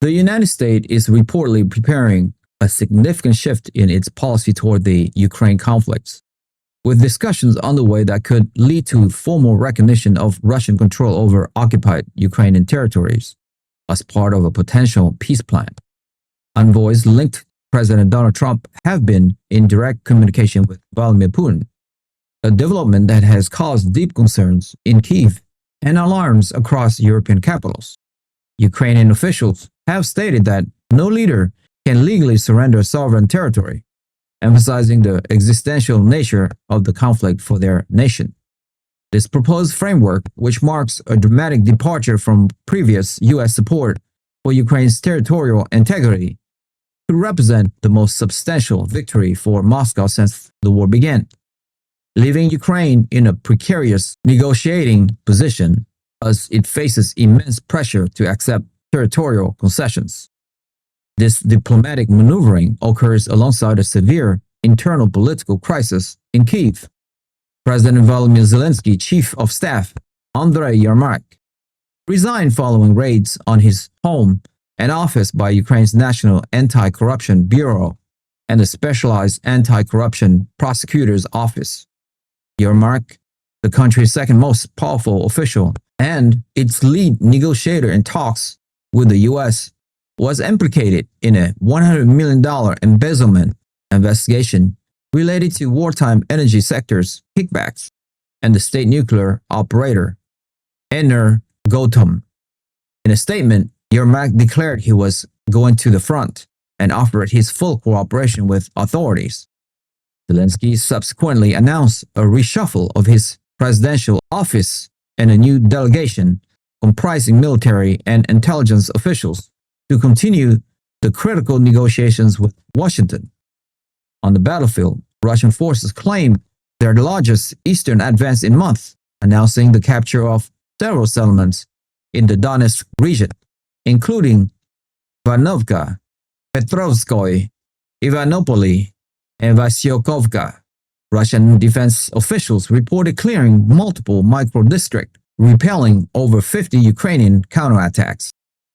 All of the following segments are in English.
The United States is reportedly preparing a significant shift in its policy toward the Ukraine conflict, with discussions underway that could lead to formal recognition of Russian control over occupied Ukrainian territories as part of a potential peace plan. Envoys linked to President Donald Trump have been in direct communication with Vladimir Putin, a development that has caused deep concerns in Kyiv and alarms across European capitals. Ukrainian officials have stated that no leader can legally surrender sovereign territory, emphasizing the existential nature of the conflict for their nation. This proposed framework, which marks a dramatic departure from previous U.S. support for Ukraine's territorial integrity, could represent the most substantial victory for Moscow since the war began, leaving Ukraine in a precarious negotiating position as it faces immense pressure to accept territorial concessions. This diplomatic maneuvering occurs alongside a severe internal political crisis in Kyiv. President Vladimir Zelensky, Chief of Staff Andriy Yermak, resigned following raids on his home and office by Ukraine's National Anti-Corruption Bureau and the Specialized Anti-Corruption Prosecutor's Office. Yermak, the country's second most powerful official and its lead negotiator in talks with the U.S., was implicated in a $100 million embezzlement investigation related to wartime energy sector's kickbacks and the state nuclear operator, Energoatom. In a statement, Yermak declared he was going to the front and offered his full cooperation with authorities. Zelensky subsequently announced a reshuffle of his presidential office and a new delegation comprising military and intelligence officials to continue the critical negotiations with Washington. On the battlefield, Russian forces claimed their largest eastern advance in months, announcing the capture of several settlements in the Donetsk region, including Vanovka, Petrovskoye, Ivanopoly, and Vasyokovka. Russian defense officials reported clearing multiple micro-districts, repelling over 50 Ukrainian counterattacks,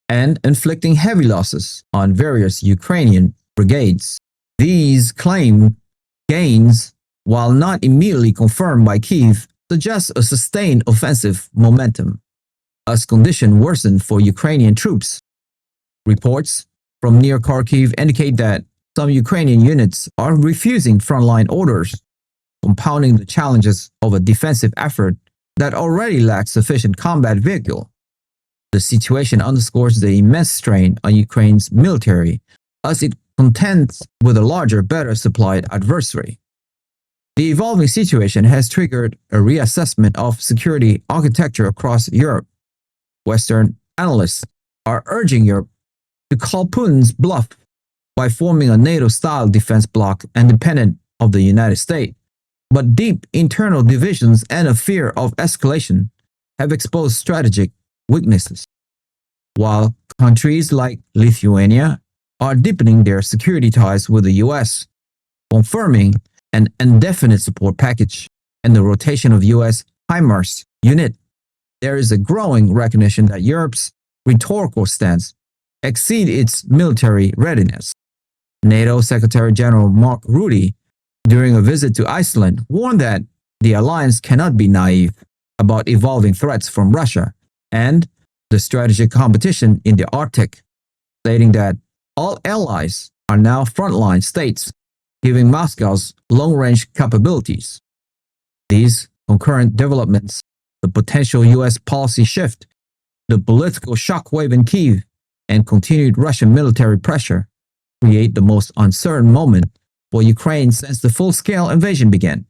and inflicting heavy losses on various Ukrainian brigades. These claimed gains, while not immediately confirmed by Kyiv, suggest a sustained offensive momentum as conditions worsen for Ukrainian troops. Reports from near Kharkiv indicate that some Ukrainian units are refusing frontline orders, compounding the challenges of a defensive effort that already lacks sufficient combat vehicle. The situation underscores the immense strain on Ukraine's military as it contends with a larger, better supplied adversary. The evolving situation has triggered a reassessment of security architecture across Europe. Western analysts are urging Europe to call Putin's bluff by forming a NATO-style defense bloc independent of the United States. But deep internal divisions and a fear of escalation have exposed strategic weaknesses. While countries like Lithuania are deepening their security ties with the U.S., confirming an indefinite support package and the rotation of U.S. HIMARS unit, there is a growing recognition that Europe's rhetorical stance exceeds its military readiness. NATO Secretary General Mark Rutte, during a visit to Iceland, warned that the alliance cannot be naive about evolving threats from Russia and the strategic competition in the Arctic, stating that all allies are now frontline states, giving Moscow's long-range capabilities. These concurrent developments, the potential U.S. policy shift, the political shockwave in Kyiv, and continued Russian military pressure, create the most uncertain moment for Ukraine since the full-scale invasion began.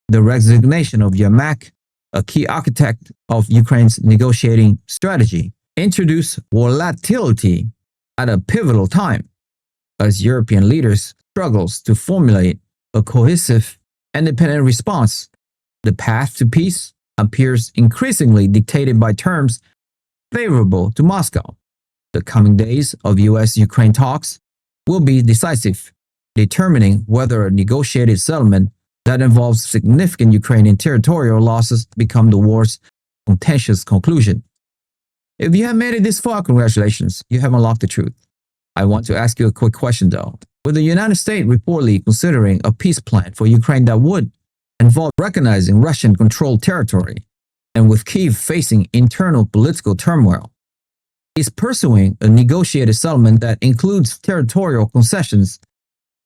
The resignation of Yermak, a key architect of Ukraine's negotiating strategy, introduced volatility at a pivotal time as European leaders struggle to formulate a cohesive, independent response. The path to peace appears increasingly dictated by terms favorable to Moscow. The coming days of U.S.-Ukraine talks will be decisive, determining whether a negotiated settlement that involves significant Ukrainian territorial losses become the war's contentious conclusion. If you have made it this far, congratulations, you have unlocked the truth. I want to ask you a quick question though. With the United States reportedly considering a peace plan for Ukraine that would involve recognizing Russian-controlled territory, and with Kyiv facing internal political turmoil, is pursuing a negotiated settlement that includes territorial concessions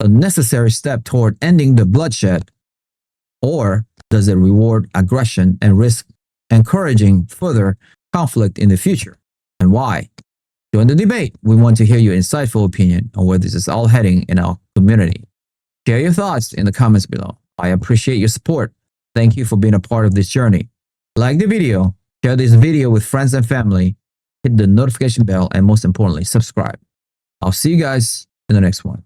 a necessary step toward ending the bloodshed, or does it reward aggression and risk encouraging further conflict in the future, and why? Join the debate. We want to hear your insightful opinion on where this is all heading in our community. Share your thoughts in the comments below. I appreciate your support. Thank you for being a part of this journey. Like the video, share this video with friends and family, hit the notification bell, and most importantly, subscribe. I'll see you guys in the next one.